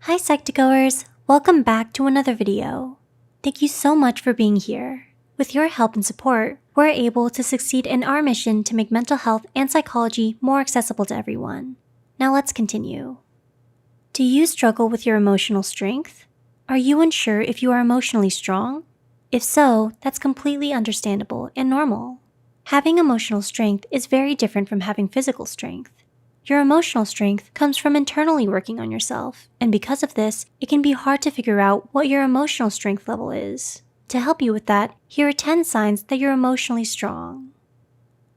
Hi Psych2Goers, welcome back to another video. Thank you so much for being here. With your help and support, we're able to succeed in our mission to make mental health and psychology more accessible to everyone. Now let's continue. Do you struggle with your emotional strength? Are you unsure if you are emotionally strong? If so, that's completely understandable and normal. Having emotional strength is very different from having physical strength. Your emotional strength comes from internally working on yourself, and because of this, it can be hard to figure out what your emotional strength level is. To help you with that, here are 10 signs that you're emotionally strong.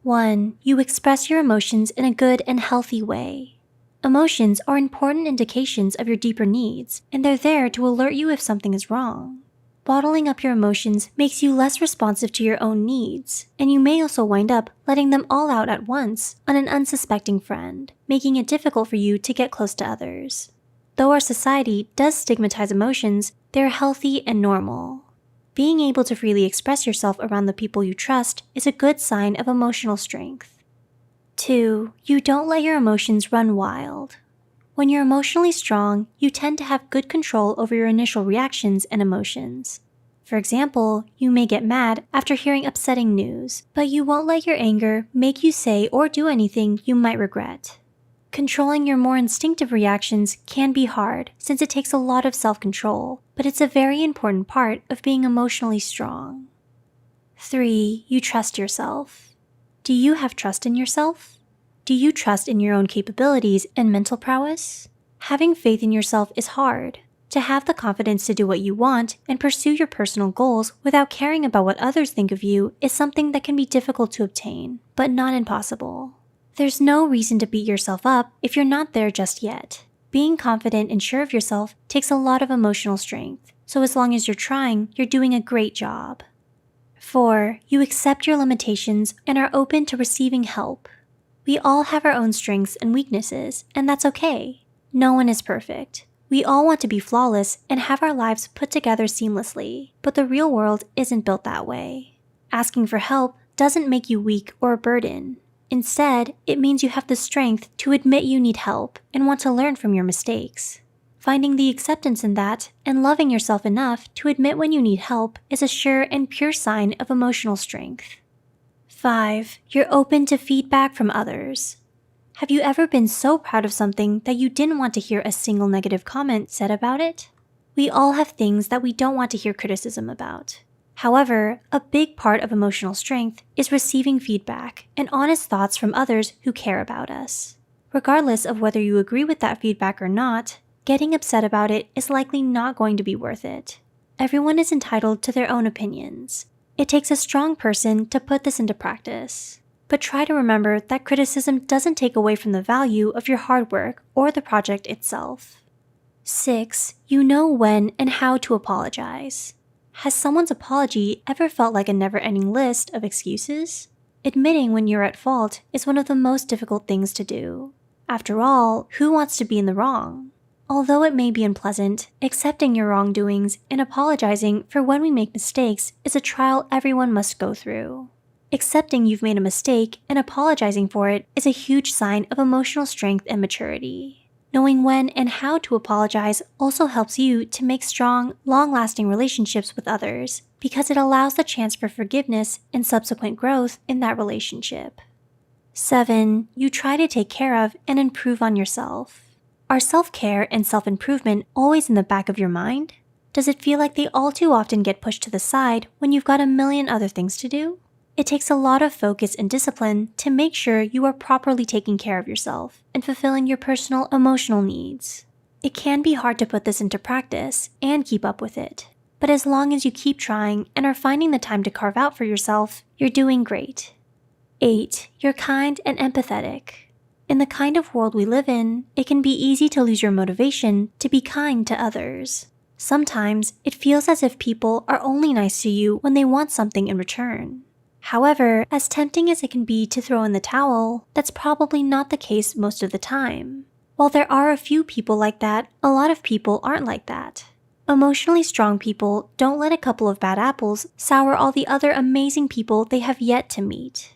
1. You express your emotions in a good and healthy way. Emotions are important indications of your deeper needs, and they're there to alert you if something is wrong. Bottling up your emotions makes you less responsive to your own needs, and you may also wind up letting them all out at once on an unsuspecting friend, making it difficult for you to get close to others. Though our society does stigmatize emotions, they're healthy and normal. Being able to freely express yourself around the people you trust is a good sign of emotional strength. 2. You don't let your emotions run wild. When you're emotionally strong, you tend to have good control over your initial reactions and emotions. For example, you may get mad after hearing upsetting news, but you won't let your anger make you say or do anything you might regret. Controlling your more instinctive reactions can be hard since it takes a lot of self-control, but it's a very important part of being emotionally strong. 3. You trust yourself. Do you have trust in yourself? Do you trust in your own capabilities and mental prowess? Having faith in yourself is hard. To have the confidence to do what you want and pursue your personal goals without caring about what others think of you is something that can be difficult to obtain, but not impossible. There's no reason to beat yourself up if you're not there just yet. Being confident and sure of yourself takes a lot of emotional strength, so as long as you're trying, you're doing a great job. 4. You accept your limitations and are open to receiving help. We all have our own strengths and weaknesses, and that's okay. No one is perfect. We all want to be flawless and have our lives put together seamlessly, but the real world isn't built that way. Asking for help doesn't make you weak or a burden. Instead, it means you have the strength to admit you need help and want to learn from your mistakes. Finding the acceptance in that and loving yourself enough to admit when you need help is a sure and pure sign of emotional strength. 5. You're open to feedback from others. Have you ever been so proud of something that you didn't want to hear a single negative comment said about it? We all have things that we don't want to hear criticism about. However, a big part of emotional strength is receiving feedback and honest thoughts from others who care about us. Regardless of whether you agree with that feedback or not, getting upset about it is likely not going to be worth it. Everyone is entitled to their own opinions. It takes a strong person to put this into practice. But try to remember that criticism doesn't take away from the value of your hard work or the project itself. 6. You know when and how to apologize. Has someone's apology ever felt like a never-ending list of excuses? Admitting when you're at fault is one of the most difficult things to do. After all, who wants to be in the wrong? Although it may be unpleasant, accepting your wrongdoings and apologizing for when we make mistakes is a trial everyone must go through. Accepting you've made a mistake and apologizing for it is a huge sign of emotional strength and maturity. Knowing when and how to apologize also helps you to make strong, long-lasting relationships with others because it allows the chance for forgiveness and subsequent growth in that relationship. 7. You try to take care of and improve on yourself. Are self-care and self-improvement always in the back of your mind? Does it feel like they all too often get pushed to the side when you've got a million other things to do? It takes a lot of focus and discipline to make sure you are properly taking care of yourself and fulfilling your personal emotional needs. It can be hard to put this into practice and keep up with it, but as long as you keep trying and are finding the time to carve out for yourself, you're doing great. 8. You're kind and empathetic. In the kind of world we live in, it can be easy to lose your motivation to be kind to others. Sometimes it feels as if people are only nice to you when they want something in return. However, as tempting as it can be to throw in the towel, that's probably not the case most of the time. While there are a few people like that, a lot of people aren't like that. Emotionally strong people don't let a couple of bad apples sour all the other amazing people they have yet to meet.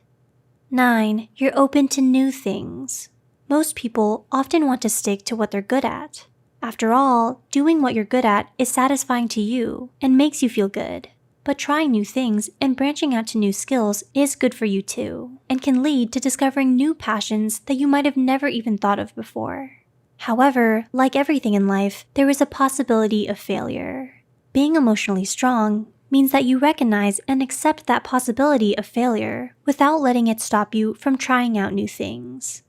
9. You're open to new things. Most people often want to stick to what they're good at. After all, doing what you're good at is satisfying to you and makes you feel good. But trying new things and branching out to new skills is good for you too, and can lead to discovering new passions that you might have never even thought of before. However, like everything in life, there is a possibility of failure. Being emotionally strong means that you recognize and accept that possibility of failure without letting it stop you from trying out new things.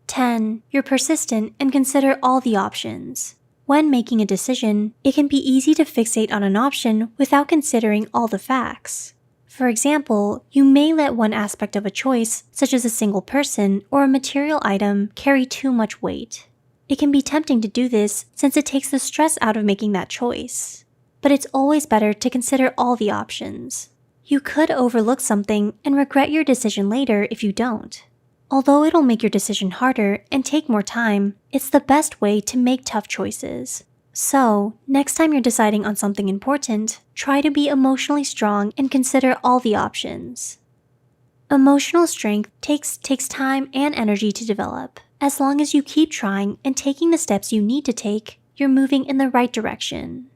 10. You're persistent and consider all the options. When making a decision, it can be easy to fixate on an option without considering all the facts. For example, you may let one aspect of a choice, such as a single person or a material item, carry too much weight. It can be tempting to do this since it takes the stress out of making that choice. But it's always better to consider all the options. You could overlook something and regret your decision later if you don't. Although it'll make your decision harder and take more time, it's the best way to make tough choices. So, next time you're deciding on something important, try to be emotionally strong and consider all the options. Emotional strength takes time and energy to develop. As long as you keep trying and taking the steps you need to take, you're moving in the right direction.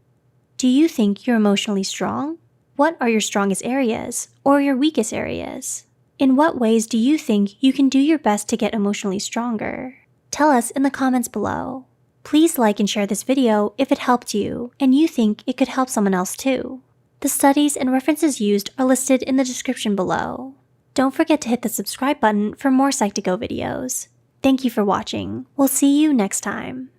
Do you think you're emotionally strong? What are your strongest areas or your weakest areas? In what ways do you think you can do your best to get emotionally stronger? Tell us in the comments below. Please like and share this video if it helped you and you think it could help someone else too. The studies and references used are listed in the description below. Don't forget to hit the subscribe button for more Psych2Go videos. Thank you for watching. We'll see you next time.